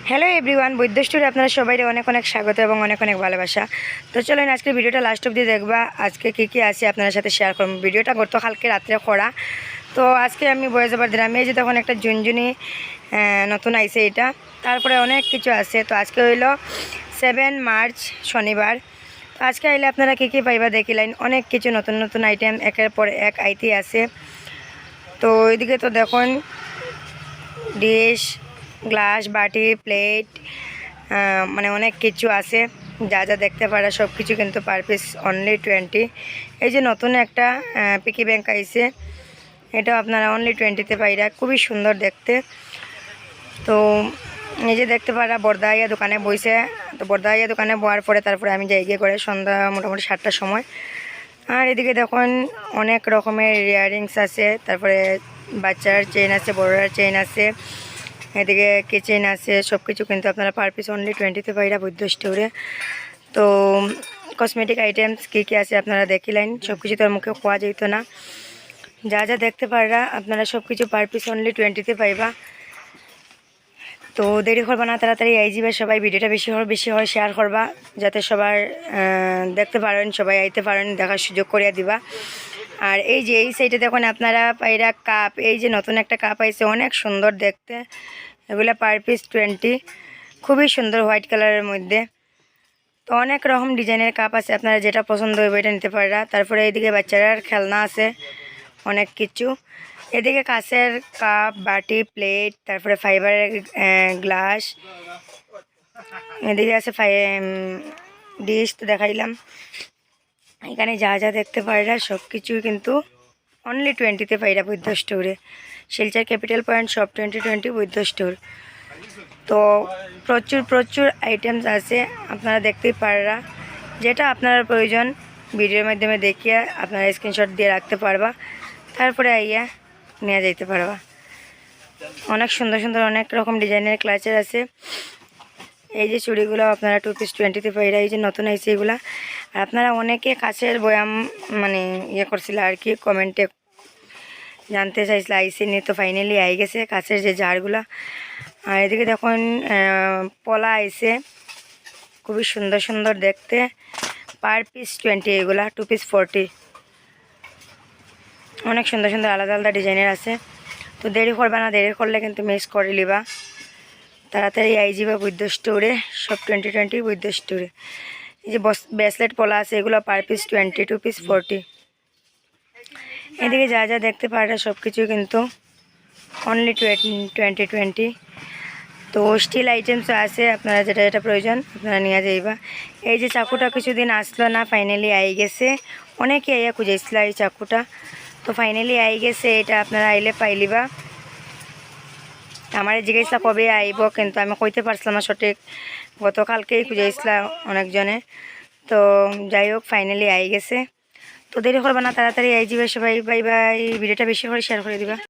Hello everyone, বৈদ্য স্টোরে আপনারা সবাই অনেক অনেক স্বাগত এবং অনেক অনেক ভালোবাসা। তো চলুন আজকের ভিডিওটা লাস্ট অবধি দেখবা। আজকে কী আছে আপনার সাথে শেয়ার করব। ভিডিওটা গতকালকে রাত্রে করা, তো আজকে আমি বয়ে যাবার দিলাম। এই যে তখন একটা ঝুনঝুনি নতুন আইছে, এটা তারপরে অনেক কিছু আছে। তো আজকে হইল 7 মার্চ শনিবার। তো আজকে আইলে আপনারা কী পাইবা দেখিলেন, অনেক কিছু নতুন নতুন আইটেম একের পর এক আইতে আছে। তো ওইদিকে তো দেখুন ডিশ, গ্লাস, বাটি, প্লেট, মানে অনেক কিছু আছে। যা যা দেখতে পারা সব কিছু কিন্তু পার পিস অনলি 20। এই যে নতুন একটা পিকি ব্যাংক আইছে, এটাও আপনারা অনলি 20তে পাইরা, খুবই সুন্দর দেখতে। তো এই যে দেখতে পারা বর্দাইয়া দোকানে বইছে। তো বর্দাইয়া দোকানে বওয়ার পরে তারপরে আমি যাই গিয়ে করে সন্ধ্যা মোটামুটি 7টার সময়। আর এদিকে দেখুন অনেক রকমের ইয়াররিংস আছে, তারপরে বাচ্চার চেইন আছে, বড়রার চেইন আছে, এদিকে কিচেন আছে। সব কিছু কিন্তু আপনারা পার পিস অনলি 20তে পাইরা বৈদ্য স্টোরে। তো কসমেটিক আইটেমস কী আছে আপনারা দেখিলেন, সব কিছু তো আর মুখে খোয়া যেত না। যা যা দেখতে পাররা আপনারা সব কিছু পার পিস অনলি 20তে পাইবা। তো দেরি করবা না, তাড়াতাড়ি আই যাবে সবাই। ভিডিওটা বেশি হয় শেয়ার করবা, যাতে সবার দেখতে পারেন, সবাই আইতে পারেন, দেখার সুযোগ করিয়া দিবা। আর এই যে এই সাইডে দেখুন আপনারা পাইরা কাপ, এই যে নতুন একটা কাপ আইছে, অনেক সুন্দর দেখতে। এগুলো পার পিস 20, খুবই সুন্দর হোয়াইট কালারের মধ্যে। তো অনেক রকম ডিজাইনের কাপ আছে, আপনারা যেটা পছন্দ হবে এটা নিতে পাররা। তারপরে এইদিকে বাচ্চারার খেলনা আছে অনেক কিছু। এদিকে কাঁচের কাপ, বাটি, প্লেট, তারপরে ফাইবারের গ্লাস, এদিকে আছে ডিশ। তো দেখাইলাম এখানে যা যা দেখতে পাইরা সব কিছুই কিন্তু অনলি 20তে পাইরা বৈদ্য স্টোরে। শিলচর ক্যাপিটাল পয়েন্ট শপ 2020 বৈদ্য স্টোর। তো প্রচুর আইটেমস আছে, আপনারা দেখতেই পাররা। যেটা আপনার প্রয়োজন ভিডিওর মাধ্যমে দেখিয়ে আপনারা স্ক্রিনশট দিয়ে রাখতে পারবা, তারপরে আইয়া নিয়ে যাইতে পারবা। অনেক সুন্দর অনেক রকম ডিজাইনের ক্লাচের আছে। এই যে চুড়িগুলো আপনারা 2 পিস 20তে পাইরা, এই যে নতুন আইছে এগুলা। আর আপনারা অনেকে কাছের বয়াম মানে করছিল আর কি, কমেন্টে জানতে চাইছিল আইসি নি। তো ফাইনালি আই গেছে কাছের যে জারগুলা। আর এদিকে দেখুন পলা আইছে, খুবই সুন্দর দেখতে। পার পিস 20 এগুলা, 2 পিস 40। অনেক সুন্দর আলাদা ডিজাইনের আছে। তো দেরি করবা না, দেরি করলে কিন্তু মিস করে লিবা। তাড়াতাড়ি আই যাবা বৈদ্য স্টোরে, সব 2020 বৈদ্য স্টোরে। এই যে ব্রেসলেট পলা আছে, এগুলো পার পিস 20, 2 পিস 40। এদিকে যা যা দেখতে পারা সব কিছু কিন্তু অনলি 2020। তো স্টিল আইটেমসও আছে, আপনারা যেটা প্রয়োজন আপনারা নিয়ে যাইবা। এই যে চাকুটা কিছুদিন আসলো না, ফাইনালি আই গেছে। অনেকে আইয়া খুঁজাইছিল এই চাকুটা, তো ফাইনালি আই গেছে। এটা আপনারা আইলে পাইলিবা। আমার জিজ্ঞাসা কবে আইব, কিন্তু আমি কইতে পারছিলাম না সঠিক, গতকালকেই খুঁজাইছিলাম অনেকজনে। তো যাই হোক ফাইনালি আই গেছে। তো দেরি করবা না, তাড়াতাড়ি আই যাবে সবাই। Bye bye. ভিডিওটা বেশি করে শেয়ার করে দিবা।